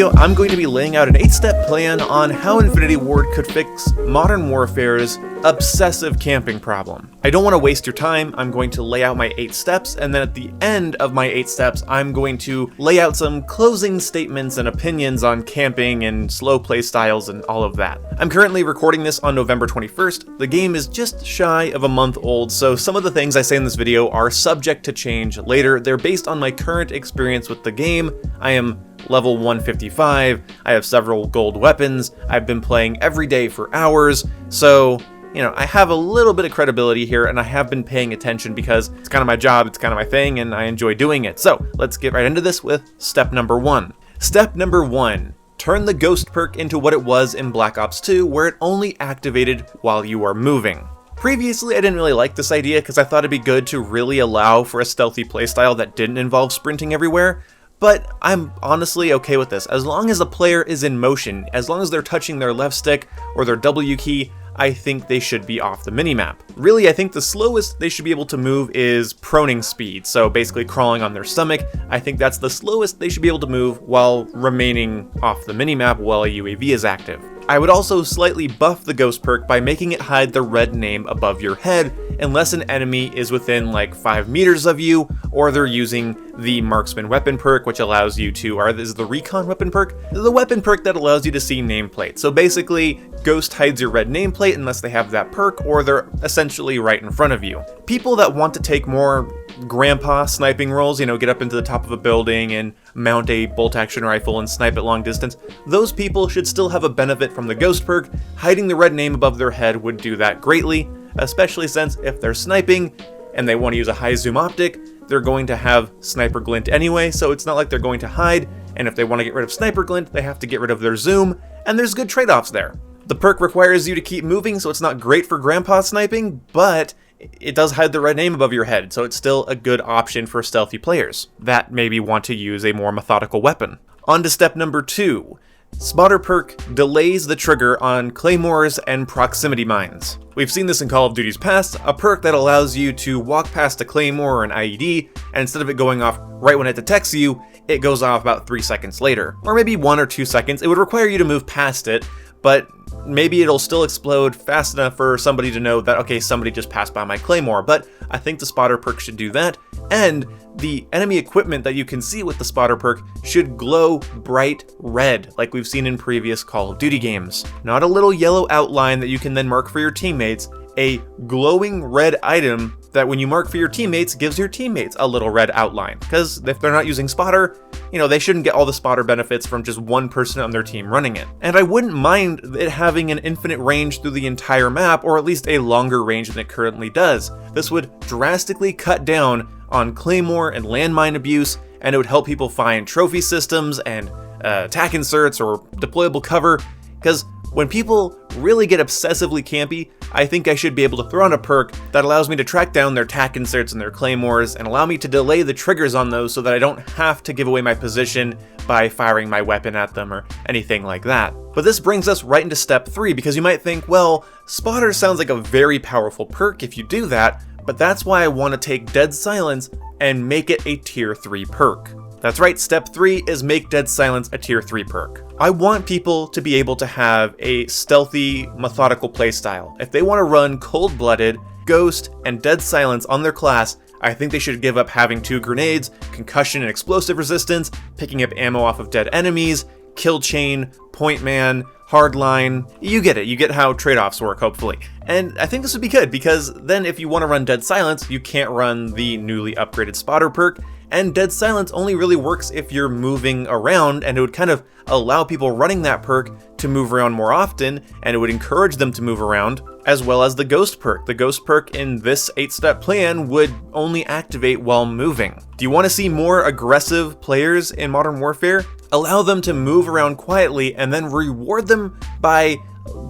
video, I'm going to be laying out an 8-step plan on how Infinity Ward could fix Modern Warfare's obsessive camping problem. I don't want to waste your time. I'm going to lay out my 8 steps, and then at the end of my 8 steps, I'm going to lay out some closing statements and opinions on camping and slow play styles and all of that. I'm currently recording this on November 21st. The game is just shy of a month old, so some of the things I say in this video are subject to change later. They're based on my current experience with the game. I am level 155, I have several gold weapons, I've been playing every day for hours, so, I have a little bit of credibility here, and I have been paying attention because it's kind of my job, it's kind of my thing, and I enjoy doing it. So, let's get right into this with step number 1. Step number 1. Turn the ghost perk into what it was in Black Ops 2, where it only activated while you are moving. Previously, I didn't really like this idea because I thought it'd be good to really allow for a stealthy playstyle that didn't involve sprinting everywhere, but I'm honestly okay with this. As long as the player is in motion, as long as they're touching their left stick or their W key, I think they should be off the minimap. Really, I think the slowest they should be able to move is proning speed, so basically crawling on their stomach. I think that's the slowest they should be able to move while remaining off the minimap while a UAV is active. I would also slightly buff the ghost perk by making it hide the red name above your head unless an enemy is within like 5 meters of you, or they're using the marksman weapon perk, which allows you to, or this is the recon weapon perk, the weapon perk that allows you to see nameplate. So basically, ghost hides your red nameplate unless they have that perk, or they're essentially right in front of you. People that want to take more grandpa sniping roles, get up into the top of a building and mount a bolt action rifle and snipe at long distance, those people should still have a benefit from the ghost perk. Hiding the red name above their head would do that greatly, especially since if they're sniping and they want to use a high zoom optic, they're going to have sniper glint anyway, so it's not like they're going to hide, and if they want to get rid of sniper glint, they have to get rid of their zoom, and there's good trade-offs there. The perk requires you to keep moving, so it's not great for grandpa sniping, but it does hide the red name above your head, so it's still a good option for stealthy players that maybe want to use a more methodical weapon. On to step number 2. Spotter perk delays the trigger on claymores and proximity mines. We've seen this in Call of Duty's past, a perk that allows you to walk past a claymore or an IED, and instead of it going off right when it detects you, it goes off about 3 seconds later. Or maybe 1 or 2 seconds. It would require you to move past it, but maybe it'll still explode fast enough for somebody to know that, okay, somebody just passed by my claymore, but I think the spotter perk should do that, and the enemy equipment that you can see with the spotter perk should glow bright red, like we've seen in previous Call of Duty games. Not a little yellow outline that you can then mark for your teammates, a glowing red item that when you mark for your teammates gives your teammates a little red outline. Because if they're not using spotter, they shouldn't get all the spotter benefits from just one person on their team running it. And I wouldn't mind it having an infinite range through the entire map, or at least a longer range than it currently does. This would drastically cut down on claymore and landmine abuse, and it would help people find trophy systems and attack inserts or deployable cover, because when people really get obsessively campy, I think I should be able to throw on a perk that allows me to track down their tac inserts and their claymores and allow me to delay the triggers on those so that I don't have to give away my position by firing my weapon at them or anything like that. But this brings us right into step 3, because you might think, well, spotter sounds like a very powerful perk if you do that, but that's why I want to take Dead Silence and make it a tier 3 perk. That's right, step 3 is make Dead Silence a tier 3 perk. I want people to be able to have a stealthy, methodical playstyle. If they want to run cold-blooded, ghost, and Dead Silence on their class, I think they should give up having 2 grenades, concussion and explosive resistance, picking up ammo off of dead enemies, kill chain, point man, hardline. You get it, you get how trade-offs work, hopefully. And I think this would be good, because then if you want to run Dead Silence, you can't run the newly upgraded spotter perk, and Dead Silence only really works if you're moving around, and it would kind of allow people running that perk to move around more often, and it would encourage them to move around, as well as the ghost perk. The ghost perk in this 8-step plan would only activate while moving. Do you want to see more aggressive players in Modern Warfare? Allow them to move around quietly and then reward them by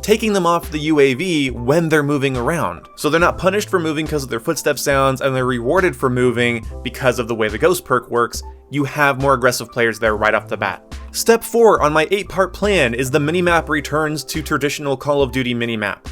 taking them off the UAV when they're moving around. So they're not punished for moving because of their footstep sounds, and they're rewarded for moving because of the way the ghost perk works. You have more aggressive players there right off the bat. Step 4 on my 8-part plan is the minimap returns to traditional Call of Duty minimap.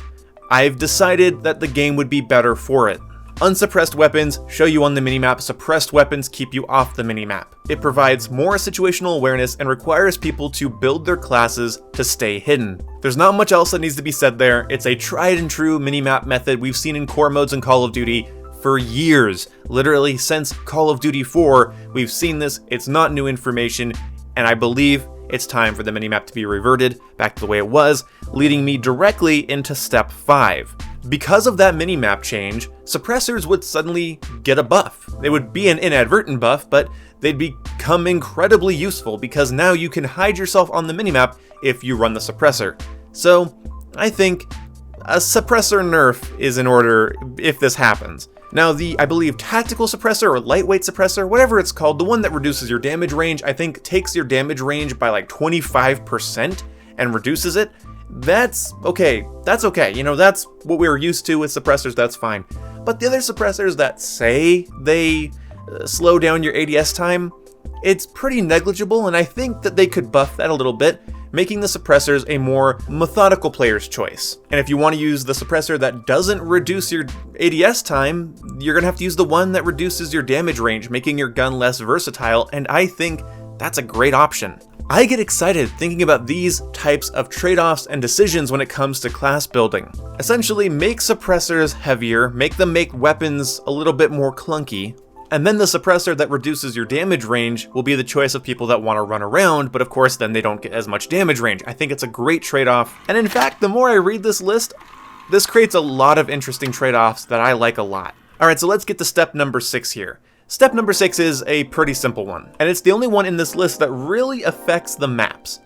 I've decided that the game would be better for it. Unsuppressed weapons show you on the minimap, suppressed weapons keep you off the minimap. It provides more situational awareness and requires people to build their classes to stay hidden. There's not much else that needs to be said there. It's a tried and true minimap method we've seen in core modes in Call of Duty for years. Literally since Call of Duty 4, we've seen this. It's not new information, and I believe it's time for the minimap to be reverted back to the way it was, leading me directly into step 5. Because of that minimap change, suppressors would suddenly get a buff. It would be an inadvertent buff, but they'd become incredibly useful because now you can hide yourself on the minimap if you run the suppressor. So I think a suppressor nerf is in order if this happens. Now I believe tactical suppressor or lightweight suppressor, whatever it's called, the one that reduces your damage range, I think takes your damage range by like 25% and reduces it. That's okay. That's okay. You know, that's what we were used to with suppressors, that's fine. But the other suppressors that say they slow down your ADS time, it's pretty negligible, and I think that they could buff that a little bit, making the suppressors a more methodical player's choice. And if you want to use the suppressor that doesn't reduce your ADS time, you're going to have to use the one that reduces your damage range, making your gun less versatile, and I think that's a great option. I get excited thinking about these types of trade-offs and decisions when it comes to class building. Essentially, make suppressors heavier, make them make weapons a little bit more clunky, and then the suppressor that reduces your damage range will be the choice of people that want to run around, but of course then they don't get as much damage range. I think it's a great trade-off, and in fact, the more I read this list, this creates a lot of interesting trade-offs that I like a lot. Alright, so let's get to step number 6 here. Step number 6 is a pretty simple one, and it's the only one in this list that really affects the maps.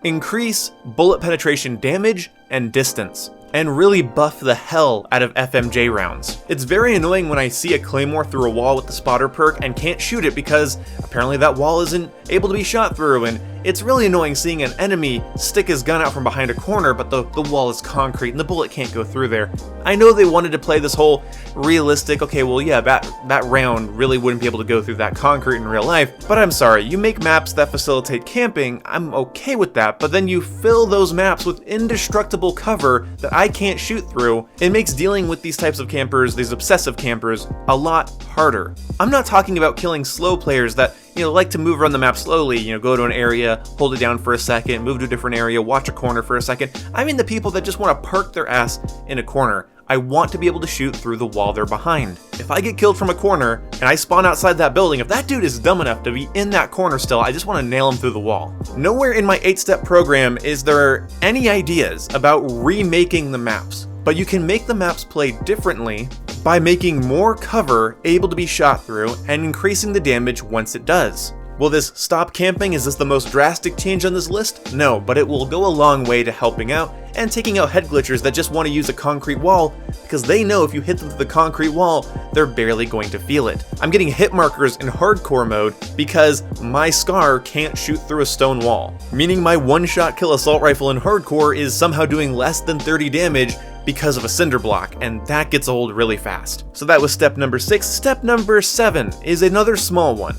Increase bullet penetration damage and distance, and really buff the hell out of FMJ rounds. It's very annoying when I see a claymore through a wall with the spotter perk and can't shoot it because apparently that wall isn't able to be shot through, and it's really annoying seeing an enemy stick his gun out from behind a corner but the wall is concrete and the bullet can't go through there. I know they wanted to play this whole realistic, okay, well yeah, that round really wouldn't be able to go through that concrete in real life, but I'm sorry, you make maps that facilitate camping, I'm okay with that, but then you fill those maps with indestructible cover that I can't shoot through. It makes dealing with these types of campers, these obsessive campers, a lot harder. I'm not talking about killing slow players that, like to move around the map slowly, go to an area, hold it down for a second, move to a different area, watch a corner for a second. I mean the people that just want to park their ass in a corner. I want to be able to shoot through the wall they're behind. If I get killed from a corner and I spawn outside that building, if that dude is dumb enough to be in that corner still, I just want to nail him through the wall. Nowhere in my 8-step program is there any ideas about remaking the maps, but you can make the maps play differently by making more cover able to be shot through and increasing the damage once it does. Will this stop camping? Is this the most drastic change on this list? No, but it will go a long way to helping out and taking out head glitchers that just want to use a concrete wall because they know if you hit them to the concrete wall, they're barely going to feel it. I'm getting hit markers in hardcore mode because my SCAR can't shoot through a stone wall, meaning my one-shot kill assault rifle in hardcore is somehow doing less than 30 damage because of a cinder block, and that gets old really fast. So that was step number 6. Step number 7 is another small one.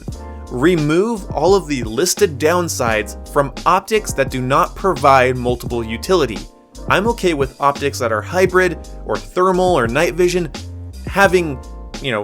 Remove all of the listed downsides from optics that do not provide multiple utility. I'm okay with optics that are hybrid or thermal or night vision having,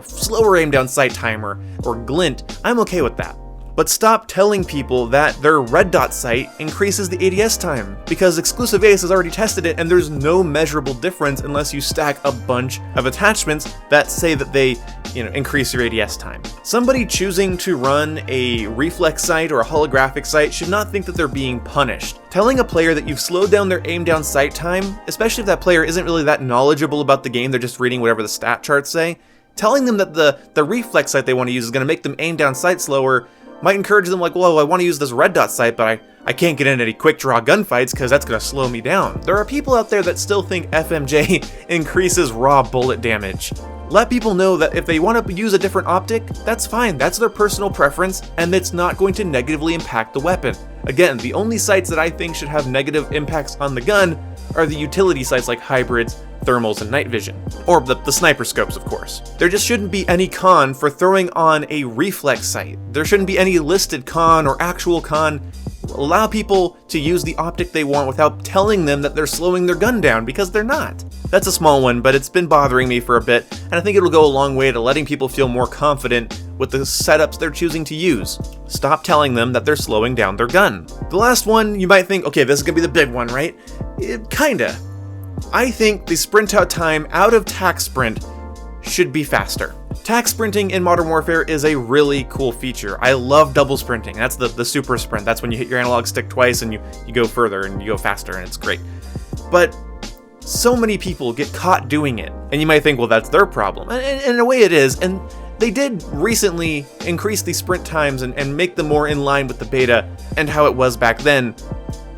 slower aim down sight timer or glint. I'm okay with that. But stop telling people that their red dot sight increases the ADS time, because Exclusive Ace has already tested it and there's no measurable difference unless you stack a bunch of attachments that say that they, increase your ADS time. Somebody choosing to run a reflex sight or a holographic sight should not think that they're being punished. Telling a player that you've slowed down their aim down sight time, especially if that player isn't really that knowledgeable about the game, they're just reading whatever the stat charts say, telling them that the reflex sight they want to use is going to make them aim down sight slower might encourage them like, well, I want to use this red dot sight, but I can't get in any quick draw gunfights because that's going to slow me down. There are people out there that still think FMJ increases raw bullet damage. Let people know that if they want to use a different optic, that's fine, that's their personal preference, and it's not going to negatively impact the weapon. Again, the only sights that I think should have negative impacts on the gun are the utility sights like hybrids, thermals, and night vision. Or the sniper scopes, of course. There just shouldn't be any con for throwing on a reflex sight. There shouldn't be any listed con or actual con. Allow people to use the optic they want without telling them that they're slowing their gun down, because they're not. That's a small one, but it's been bothering me for a bit. and I think it'll go a long way to letting people feel more confident with the setups they're choosing to use. Stop telling them that they're slowing down their gun. The last one, you might think, okay, this is gonna be the big one, right? Kinda. I think the sprint out time out of tac sprint should be faster. Tac sprinting in Modern Warfare is a really cool feature. I love double sprinting. That's the super sprint. That's when you hit your analog stick twice and you go further and you go faster, and it's great. But so many people get caught doing it, and you might think, well, that's their problem. And in a way it is, and they did recently increase the sprint times and make them more in line with the beta and how it was back then.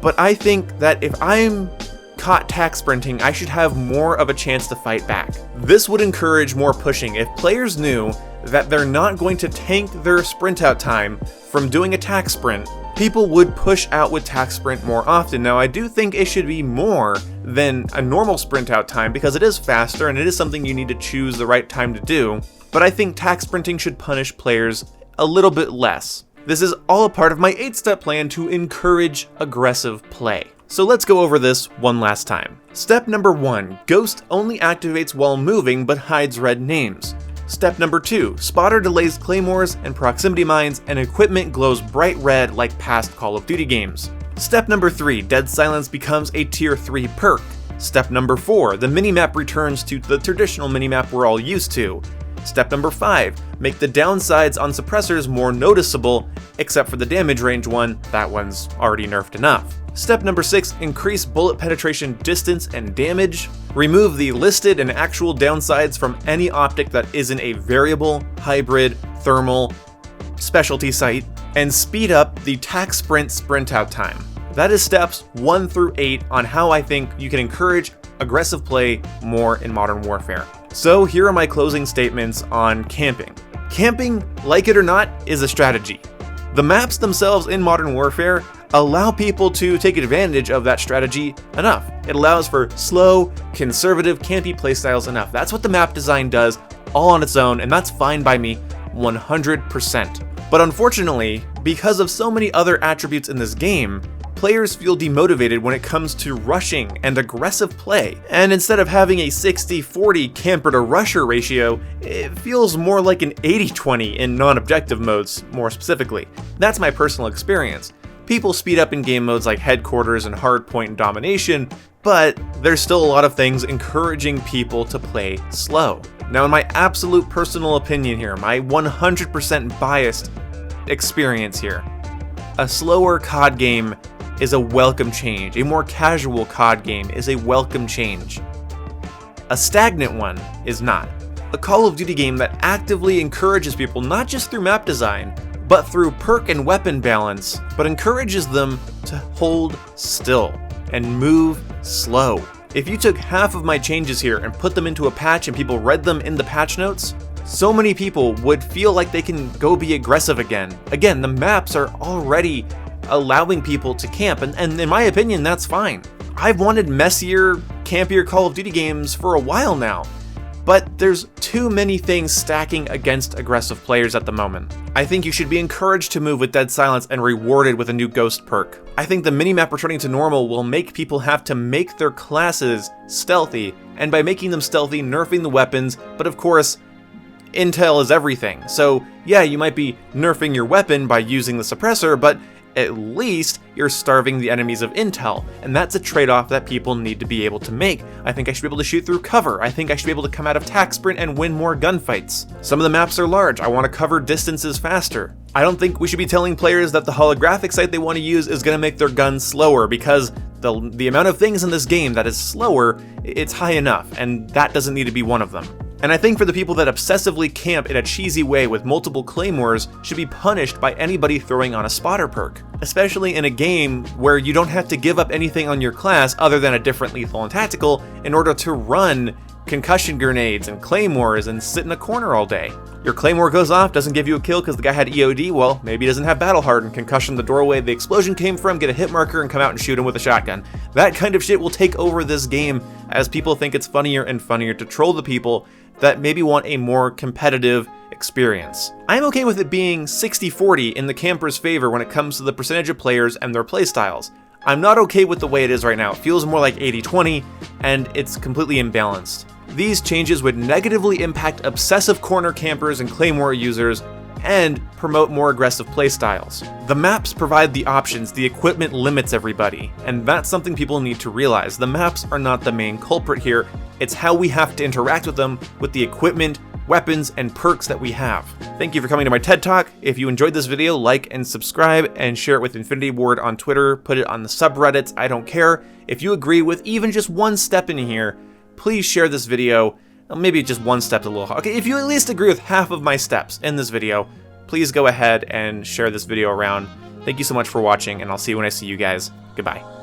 But I think that if I'm caught tac sprinting, I should have more of a chance to fight back. This would encourage more pushing. If players knew that they're not going to tank their sprint out time from doing a tac sprint, people would push out with tac sprint more often. Now, I do think it should be more than a normal sprint out time because it is faster and it is something you need to choose the right time to do, but I think tac sprinting should punish players a little bit less. This is all a part of my 8-step plan to encourage aggressive play. So let's go over this one last time. Step number 1, Ghost only activates while moving but hides red names. Step number 2, Spotter delays claymores and proximity mines, and equipment glows bright red like past Call of Duty games. Step number 3, Dead Silence becomes a tier 3 perk. Step number 4, the minimap returns to the traditional minimap we're all used to. Step number 5, make the downsides on suppressors more noticeable, except for the damage range one, that one's already nerfed enough. Step number 6, increase bullet penetration distance and damage. Remove the listed and actual downsides from any optic that isn't a variable, hybrid, thermal, specialty sight, and speed up the tac sprint out time. That is steps 1 through 8 on how I think you can encourage aggressive play more in Modern Warfare. So here are my closing statements on camping. Camping, like it or not, is a strategy. The maps themselves in Modern Warfare allow people to take advantage of that strategy enough. It allows for slow, conservative, campy playstyles enough. That's what the map design does all on its own, and that's fine by me 100%. But unfortunately, because of so many other attributes in this game, players feel demotivated when it comes to rushing and aggressive play. And instead of having a 60-40 camper to rusher ratio, it feels more like an 80-20 in non-objective modes, more specifically. That's my personal experience. People speed up in game modes like Headquarters and Hardpoint and Domination, but there's still a lot of things encouraging people to play slow. Now, in my absolute personal opinion here, my 100% biased experience here, a slower COD game is a welcome change. A more casual COD game is a welcome change. A stagnant one is not. A Call of Duty game that actively encourages people not just through map design, but through perk and weapon balance, but encourages them to hold still and move slow. If you took half of my changes here and put them into a patch and people read them in the patch notes, so many people would feel like they can go be aggressive again. Again, the maps are already allowing people to camp, and in my opinion, that's fine. I've wanted messier, campier Call of Duty games for a while now, but there's too many things stacking against aggressive players at the moment. I think you should be encouraged to move with Dead Silence and rewarded with a new Ghost perk. I think the minimap returning to normal will make people have to make their classes stealthy, and by making them stealthy, nerfing the weapons, but of course, intel is everything. So yeah, you might be nerfing your weapon by using the suppressor, but at least you're starving the enemies of intel, and that's a trade-off that people need to be able to make. I think I should be able to shoot through cover. I think I should be able to come out of tac sprint and win more gunfights. Some of the maps are large. I want to cover distances faster. I don't think we should be telling players that the holographic sight they want to use is going to make their guns slower, because the amount of things in this game that is slower, it's high enough, and that doesn't need to be one of them. And I think for the people that obsessively camp in a cheesy way with multiple claymores should be punished by anybody throwing on a spotter perk. Especially in a game where you don't have to give up anything on your class other than a different lethal and tactical in order to run concussion grenades and claymores and sit in a corner all day. Your claymore goes off, doesn't give you a kill because the guy had EOD, well, maybe he doesn't have battle hardened, concussion the doorway the explosion came from, get a hit marker and come out and shoot him with a shotgun. That kind of shit will take over this game as people think it's funnier and funnier to troll the people that maybe want a more competitive experience. I'm okay with it being 60-40 in the camper's favor when it comes to the percentage of players and their playstyles. I'm not okay with the way it is right now. It feels more like 80-20, and it's completely imbalanced. These changes would negatively impact obsessive corner campers and claymore users, and promote more aggressive playstyles. The maps provide the options, the equipment limits everybody, and that's something people need to realize. The maps are not the main culprit here, it's how we have to interact with them, with the equipment, weapons, and perks that we have. Thank you for coming to my TED Talk. If you enjoyed this video, like and subscribe, and share it with Infinity Ward on Twitter, put it on the subreddits, I don't care. If you agree with even just one step in here, please share this video. Maybe just one step's a little hard. Okay, if you at least agree with half of my steps in this video, please go ahead and share this video around. Thank you so much for watching, and I'll see you when I see you guys. Goodbye.